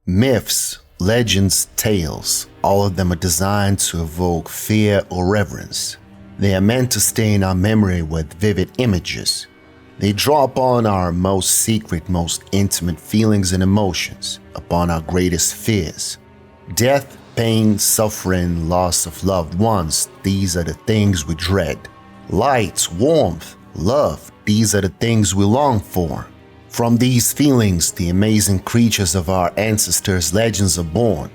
Myths, legends, tales, all of them are designed to evoke fear or reverence. They are meant to stay in our memory with vivid images. They draw upon our most secret, most intimate feelings and emotions, upon our greatest fears. Death, pain, suffering, loss of loved ones, these are the things we dread. Light, warmth, love, these are the things we long for. From these feelings, the amazing creatures of our ancestors' legends are born.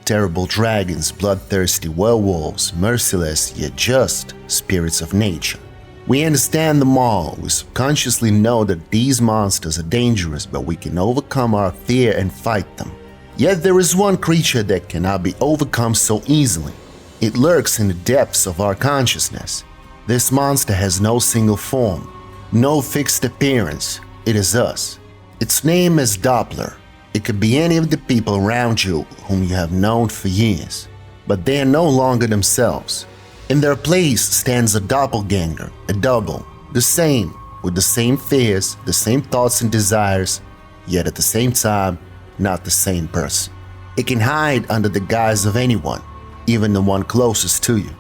Terrible dragons, bloodthirsty werewolves, merciless yet just spirits of nature. We understand them all. We subconsciously know that these monsters are dangerous, but we can overcome our fear and fight them. Yet there is one creature that cannot be overcome so easily. It lurks in the depths of our consciousness. This monster has no single form, no fixed appearance. It is us. Its name is Doppler. It could be any of the people around you whom you have known for years, but they are no longer themselves. In their place stands a doppelganger, a double, the same, with the same fears, the same thoughts and desires, yet at the same time, not the same person. It can hide under the guise of anyone, even the one closest to you,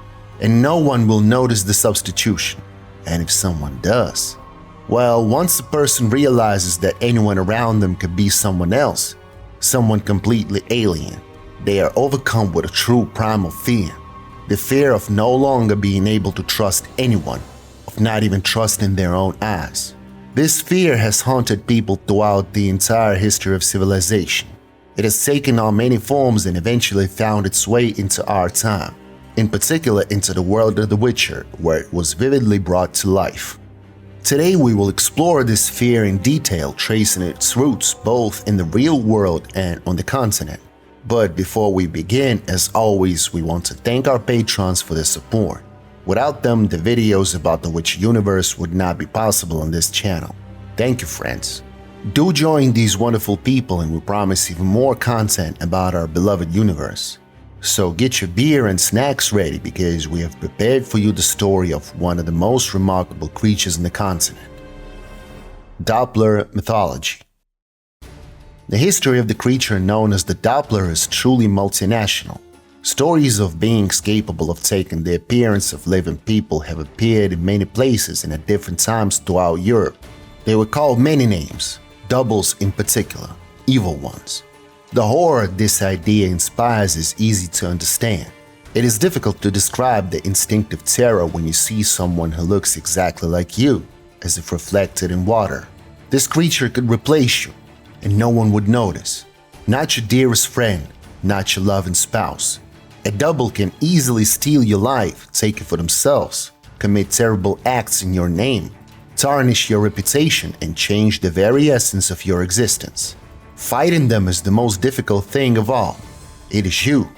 and no one will notice the substitution. And if someone does, well, once a person realizes that anyone around them could be someone else, someone completely alien, they are overcome with a true primal fear. The fear of no longer being able to trust anyone, of not even trusting their own eyes. This fear has haunted people throughout the entire history of civilization. It has taken on many forms and eventually found its way into our time, in particular into the world of The Witcher, where it was vividly brought to life. Today we will explore this fear in detail, tracing its roots both in the real world and on the continent. But before we begin, as always, we want to thank our patrons for their support. Without them, the videos about the Witcher universe would not be possible on this channel. Thank you, friends. Do join these wonderful people and we promise even more content about our beloved universe. So get your beer and snacks ready because we have prepared for you the story of one of the most remarkable creatures in the continent. Doppler mythology. The history of the creature known as the Doppler is truly multinational. Stories of beings capable of taking the appearance of living people have appeared in many places and at different times throughout Europe. They were called many names, doubles in particular, evil ones. The horror this idea inspires is easy to understand. It is difficult to describe the instinctive terror when you see someone who looks exactly like you, as if reflected in water. This creature could replace you, and no one would notice. Not your dearest friend, not your loving spouse. A double can easily steal your life, take it for themselves, commit terrible acts in your name, tarnish your reputation, and change the very essence of your existence. Fighting them is the most difficult thing of all. It is you.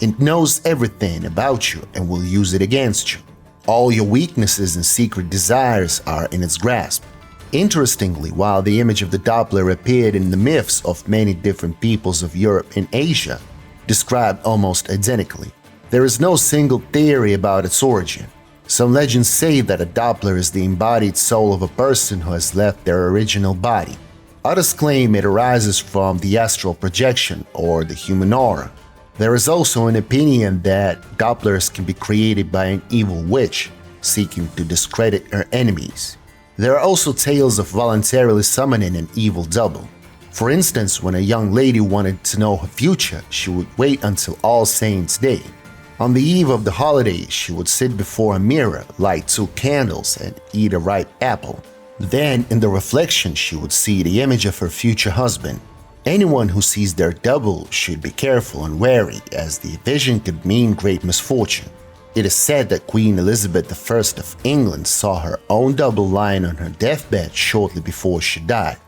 It knows everything about you and will use it against you. All your weaknesses and secret desires are in its grasp. Interestingly, while the image of the Doppler appeared in the myths of many different peoples of Europe and Asia, described almost identically, there is no single theory about its origin. Some legends say that a Doppler is the embodied soul of a person who has left their original body. Others claim it arises from the astral projection or the human aura. There is also an opinion that Dopplers can be created by an evil witch seeking to discredit her enemies. There are also tales of voluntarily summoning an evil double. For instance, when a young lady wanted to know her future, she would wait until All Saints' Day. On the eve of the holiday, she would sit before a mirror, light 2 candles, and eat a ripe apple. Then, in the reflection, she would see the image of her future husband. Anyone who sees their double should be careful and wary, as the vision could mean great misfortune. It is said that Queen Elizabeth I of England saw her own double lying on her deathbed shortly before she died.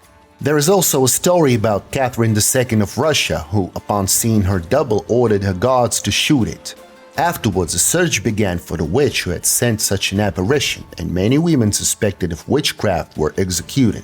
There is also a story about Catherine II of Russia who, upon seeing her double, ordered her guards to shoot it. Afterwards, a search began for the witch who had sent such an apparition, and many women suspected of witchcraft were executed.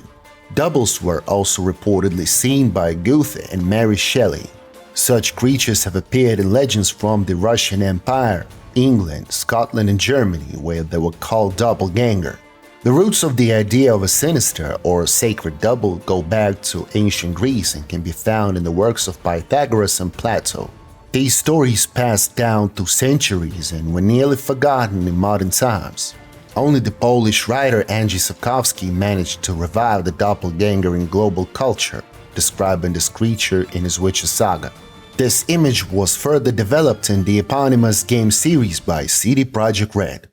Doubles were also reportedly seen by Goethe and Mary Shelley. Such creatures have appeared in legends from the Russian Empire, England, Scotland, and Germany, where they were called Doppelganger. The roots of the idea of a sinister or sacred double go back to ancient Greece and can be found in the works of Pythagoras and Plato. These stories passed down through centuries and were nearly forgotten in modern times. Only the Polish writer Andrzej Sapkowski managed to revive the doppelganger in global culture, describing this creature in his Witcher saga. This image was further developed in the eponymous game series by CD Projekt Red.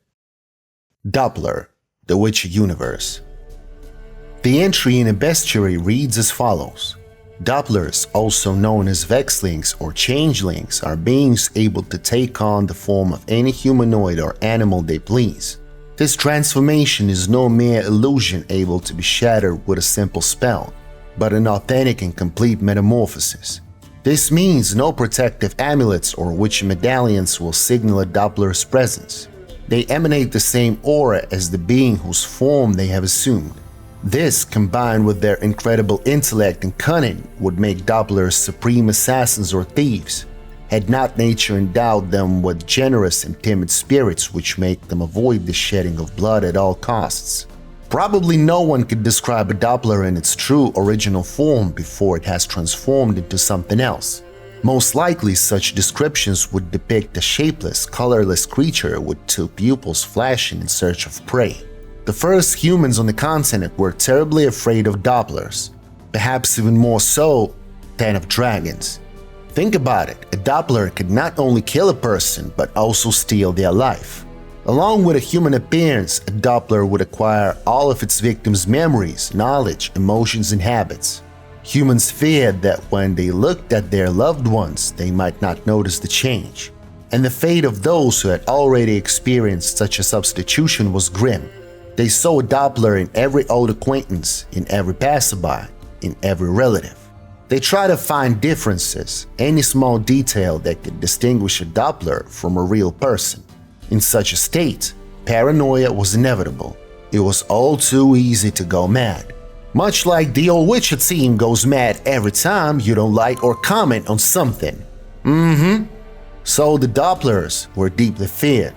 Doppler, the Witcher universe. The entry in a bestiary reads as follows. Dopplers, also known as vexlings or changelings, are beings able to take on the form of any humanoid or animal they please. This transformation is no mere illusion able to be shattered with a simple spell, but an authentic and complete metamorphosis. This means no protective amulets or witch medallions will signal a Doppler's presence. They emanate the same aura as the being whose form they have assumed. This, combined with their incredible intellect and cunning, would make Dopplers supreme assassins or thieves, had not nature endowed them with generous and timid spirits which make them avoid the shedding of blood at all costs. Probably no one could describe a Doppler in its true original form before it has transformed into something else. Most likely such descriptions would depict a shapeless, colorless creature with two pupils flashing in search of prey. The first humans on the continent were terribly afraid of Dopplers, perhaps even more so than of dragons. Think about it, a Doppler could not only kill a person but also steal their life. Along with a human appearance, a Doppler would acquire all of its victims' memories, knowledge, emotions, and habits. Humans feared that when they looked at their loved ones, they might not notice the change. And the fate of those who had already experienced such a substitution was grim. They saw a Doppler in every old acquaintance, in every passerby, in every relative. They tried to find differences, any small detail that could distinguish a Doppler from a real person. In such a state, paranoia was inevitable. It was all too easy to go mad. Much like the old Witcher team goes mad every time you don't like or comment on something. So the Dopplers were deeply feared,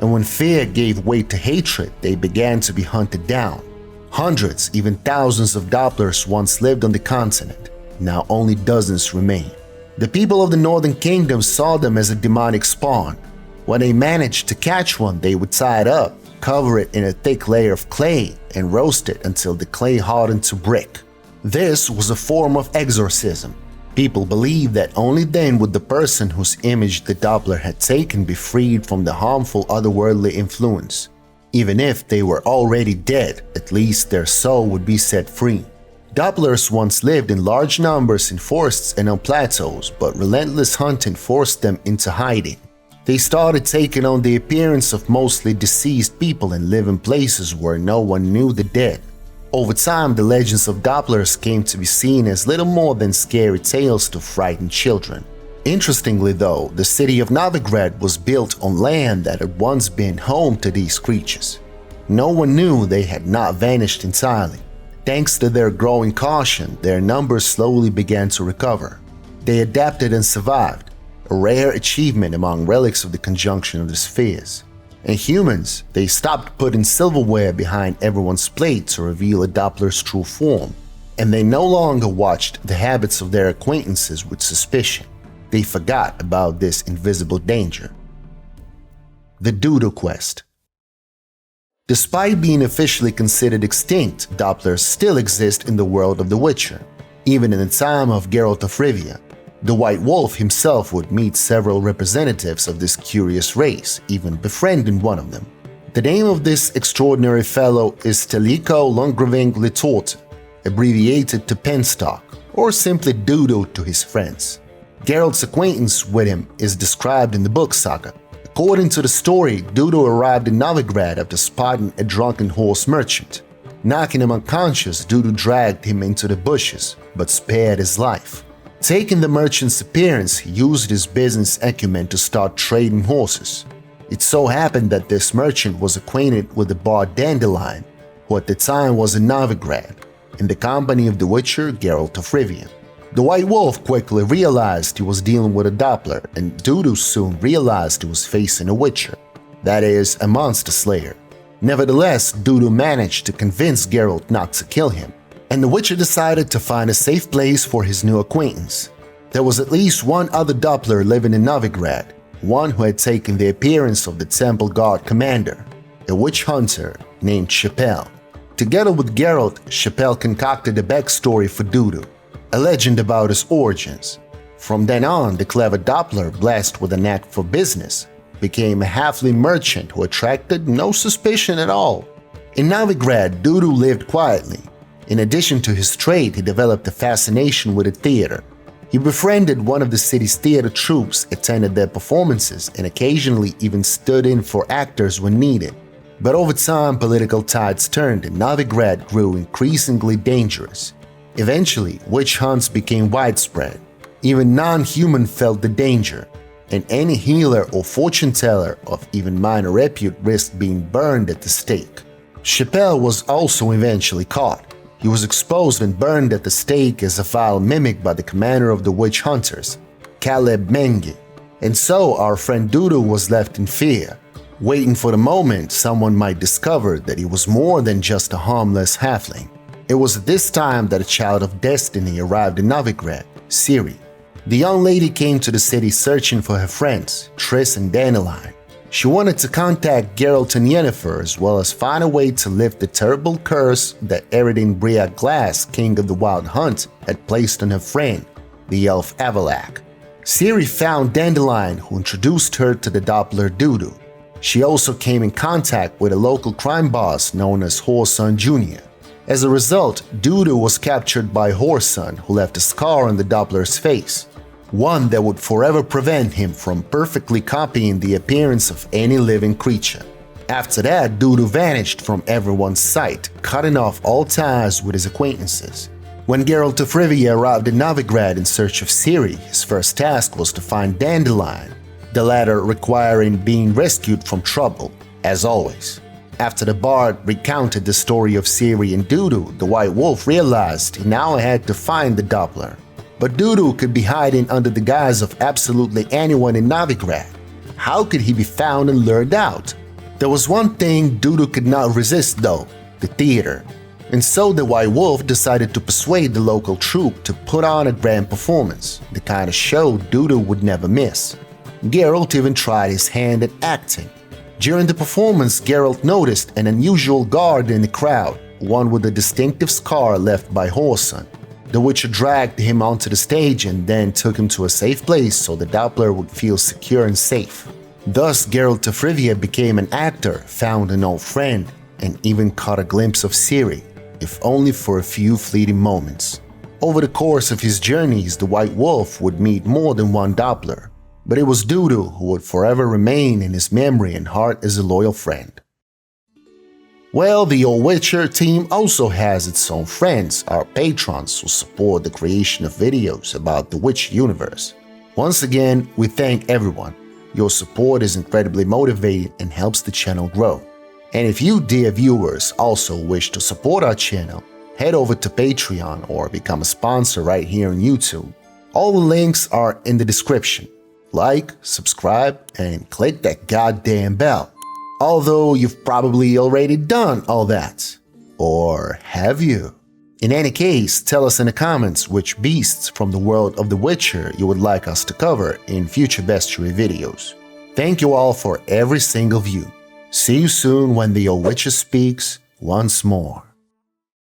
and when fear gave way to hatred, they began to be hunted down. Hundreds, even thousands of Dopplers once lived on the continent. Now only dozens remain. The people of the Northern Kingdom saw them as a demonic spawn. When they managed to catch one, they would tie it up, cover it in a thick layer of clay, and roast it until the clay hardened to brick. This was a form of exorcism. People believed that only then would the person whose image the Doppler had taken be freed from the harmful otherworldly influence. Even if they were already dead, at least their soul would be set free. Dopplers once lived in large numbers in forests and on plateaus, but relentless hunting forced them into hiding. They started taking on the appearance of mostly deceased people and live in places where no one knew the dead. Over time, the legends of Dopplers came to be seen as little more than scary tales to frighten children. Interestingly though, the city of Novigrad was built on land that had once been home to these creatures. No one knew they had not vanished entirely. Thanks to their growing caution, their numbers slowly began to recover. They adapted and survived, a rare achievement among relics of the conjunction of the spheres. And humans, they stopped putting silverware behind everyone's plate to reveal a Doppler's true form, and they no longer watched the habits of their acquaintances with suspicion. They forgot about this invisible danger. The Dudu quest. Despite being officially considered extinct, Dopplers still exist in the world of The Witcher, even in the time of Geralt of Rivia. The White Wolf himself would meet several representatives of this curious race, even befriending one of them. The name of this extraordinary fellow is Teliko Longraving Litorte, abbreviated to Penstock, or simply Dudu to his friends. Geralt's acquaintance with him is described in the book saga. According to the story, Dudu arrived in Novigrad after spotting a drunken horse merchant. Knocking him unconscious, Dudu dragged him into the bushes, but spared his life. Taking the merchant's appearance, he used his business acumen to start trading horses. It so happened that this merchant was acquainted with the bard Dandelion, who at the time was in Novigrad, in the company of the Witcher Geralt of Rivia. The White Wolf quickly realized he was dealing with a Doppler, and Dudu soon realized he was facing a Witcher, that is, a monster slayer. Nevertheless, Dudu managed to convince Geralt not to kill him, and the Witcher decided to find a safe place for his new acquaintance. There was at least one other Doppler living in Novigrad, one who had taken the appearance of the temple guard commander, a witch hunter named Chappelle. Together with Geralt, Chappelle concocted a backstory for Dudu, a legend about his origins. From then on, the clever Doppler, blessed with a knack for business, became a halfling merchant who attracted no suspicion at all. In Novigrad, Dudu lived quietly. In addition to his trade, he developed a fascination with the theater. He befriended one of the city's theater troupes, attended their performances, and occasionally even stood in for actors when needed. But over time, political tides turned and Novigrad grew increasingly dangerous. Eventually, witch hunts became widespread. Even non-human felt the danger, and any healer or fortune teller of even minor repute risked being burned at the stake. Chappelle was also eventually caught. He was exposed and burned at the stake as a vile mimic by the commander of the witch hunters, Caleb Menge. And so our friend Dudu was left in fear, waiting for the moment someone might discover that he was more than just a harmless halfling. It was at this time that a child of destiny arrived in Novigrad, Ciri. The young lady came to the city searching for her friends, Triss and Dandelion. She wanted to contact Geralt and Yennefer as well as find a way to lift the terrible curse that Eredin Briac Glass, king of the Wild Hunt, had placed on her friend, the elf Avalak. Ciri found Dandelion, who introduced her to the Doppler Dudu. She also came in contact with a local crime boss known as Whoreson Jr. As a result, Dudu was captured by Whoreson, who left a scar on the Doppler's face, one that would forever prevent him from perfectly copying the appearance of any living creature. After that, Dudu vanished from everyone's sight, cutting off all ties with his acquaintances. When Geralt of Rivia arrived in Novigrad in search of Ciri, his first task was to find Dandelion, the latter requiring being rescued from trouble, as always. After the bard recounted the story of Ciri and Dudu, the White Wolf realized he now had to find the Doppler. But Dudu could be hiding under the guise of absolutely anyone in Novigrad. How could he be found and lured out? There was one thing Dudu could not resist though, the theater. And so the White Wolf decided to persuade the local troupe to put on a grand performance, the kind of show Dudu would never miss. Geralt even tried his hand at acting. During the performance, Geralt noticed an unusual guard in the crowd, one with a distinctive scar left by Whoreson. The Witcher dragged him onto the stage and then took him to a safe place so the Doppler would feel secure and safe. Thus, Geralt of Rivia became an actor, found an old friend, and even caught a glimpse of Ciri, if only for a few fleeting moments. Over the course of his journeys, the White Wolf would meet more than one Doppler, but it was Dudu who would forever remain in his memory and heart as a loyal friend. Well, the Old Witcher team also has its own friends, our patrons who support the creation of videos about the Witch universe. Once again, we thank everyone. Your support is incredibly motivating and helps the channel grow. And if you, dear viewers, also wish to support our channel, head over to Patreon or become a sponsor right here on YouTube. All the links are in the description. Like, subscribe, and click that goddamn bell. Although you've probably already done all that. Or have you? In any case, tell us in the comments which beasts from the world of The Witcher you would like us to cover in future Bestiary videos. Thank you all for every single view. See you soon when the Old Witcher speaks once more.